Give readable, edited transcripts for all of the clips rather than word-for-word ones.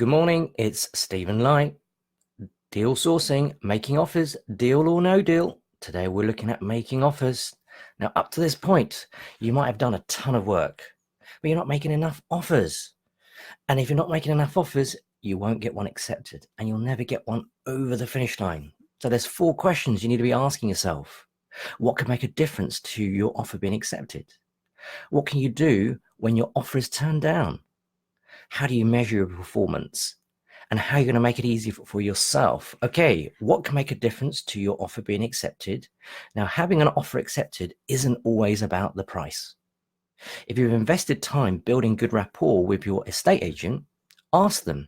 Good morning, it's Stephen Light. Deal sourcing, making offers, deal or no deal. Today we're looking at making offers. Now, up to this point, you might have done a ton of work, but you're not making enough offers. And if you're not making enough offers, you won't get one accepted and you'll never get one over the finish line. So there's 4 questions you need to be asking yourself. What can make a difference to your offer being accepted? What can you do when your offer is turned down? How do you measure your performance? And how you're going to make it easy for yourself? Okay, what can make a difference to your offer being accepted? Now, having an offer accepted isn't always about the price. If you've invested time building good rapport with your estate agent, ask them,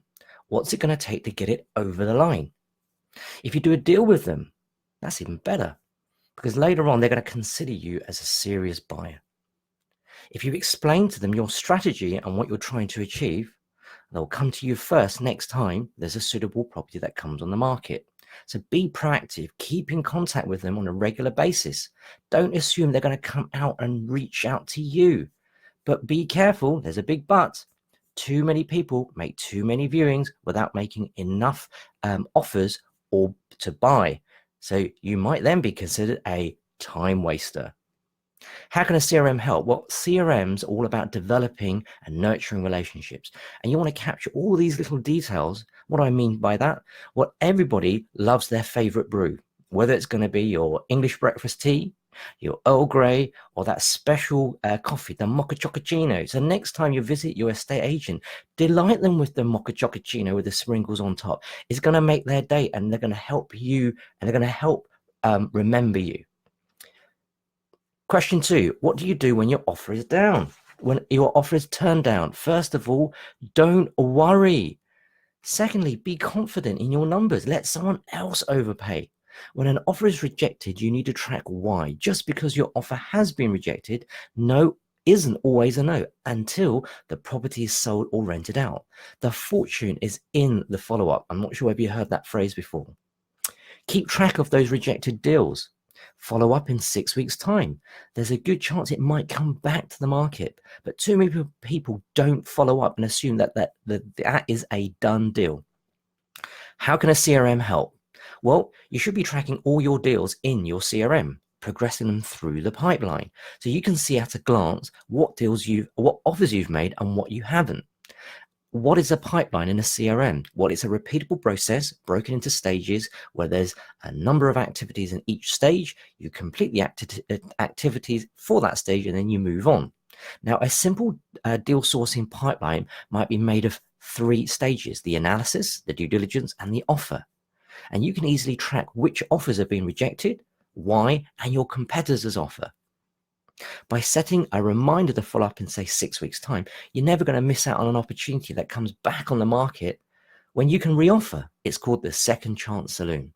what's it going to take to get it over the line? If you do a deal with them, that's even better, because later on, they're going to consider you as a serious buyer. If you explain to them your strategy and what you're trying to achieve, they'll come to you first next time there's a suitable property that comes on the market. So be proactive, keep in contact with them on a regular basis. Don't assume they're going to come out and reach out to you. But be careful, there's a big but. Too many people make too many viewings without making enough offers or to buy. So you might then be considered a time waster. How can a CRM help? Well, CRM's all about developing and nurturing relationships. And you want to capture all these little details. What do I mean by that? Well, everybody loves their favorite brew, whether it's going to be your English breakfast tea, your Earl Grey, or that special coffee, the mocha choccacino. So next time you visit your estate agent, delight them with the mocha choccacino with the sprinkles on top. It's going to make their day, and they're going to help you, and they're going to help remember you. Question 2, what do you do when your offer is down? When your offer is turned down? First of all, don't worry. Secondly, be confident in your numbers. Let someone else overpay. When an offer is rejected, you need to track why. Just because your offer has been rejected, no isn't always a no until the property is sold or rented out. The fortune is in the follow-up. I'm not sure if you heard that phrase before. Keep track of those rejected deals. Follow up in 6 weeks' time. There's a good chance it might come back to the market, but too many people don't follow up and assume that is a done deal. How can a CRM help? Well, you should be tracking all your deals in your CRM, progressing them through the pipeline, so you can see at a glance what offers you've made and what you haven't. What is a pipeline in a CRM? Well, it's a repeatable process broken into stages where there's a number of activities in each stage. You complete the activities for that stage and then you move on. Now, a simple deal sourcing pipeline might be made of 3 stages: the analysis, the due diligence, and the offer. And you can easily track which offers have been rejected, why, and your competitor's offer. By setting a reminder to follow up in, say, 6 weeks' time, you're never going to miss out on an opportunity that comes back on the market when you can reoffer. It's called the second chance saloon.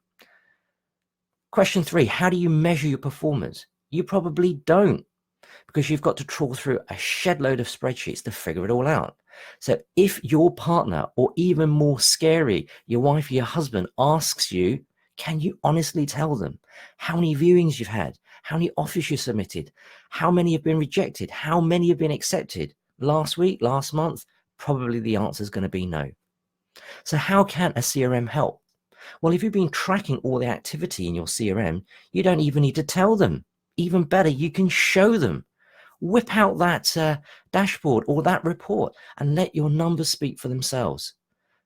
Question 3, how do you measure your performance? You probably don't, because you've got to trawl through a shed load of spreadsheets to figure it all out. So if your partner, or even more scary, your wife or your husband asks you, can you honestly tell them how many viewings you've had, how many offers you submitted, how many have been rejected, how many have been accepted last week, last month? Probably the answer is going to be no. So how can a CRM help? Well, if you've been tracking all the activity in your CRM, you don't even need to tell them. Even better, you can show them. Whip out that dashboard or that report and let your numbers speak for themselves.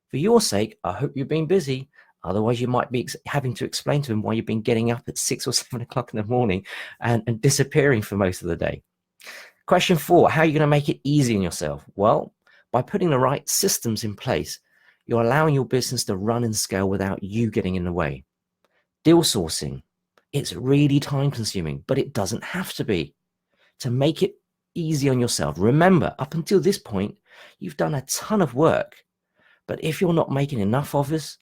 For your sake, I hope you've been busy. Otherwise, you might be having to explain to them why you've been getting up at 6 or 7 o'clock in the morning and disappearing for most of the day. Question 4, how are you going to make it easy on yourself? Well, by putting the right systems in place, you're allowing your business to run and scale without you getting in the way. Deal sourcing, it's really time consuming, but it doesn't have to be. To make it easy on yourself, remember, up until this point, you've done a ton of work. But if you're not making enough offers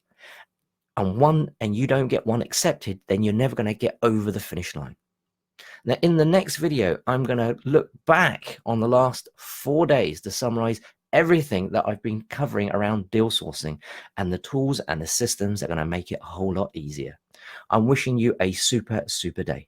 and you don't get one accepted, then you're never going to get over the finish line. Now, in the next video, I'm going to look back on the last 4 days to summarize everything that I've been covering around deal sourcing and the tools and the systems that are going to make it a whole lot easier. I'm wishing you a super day.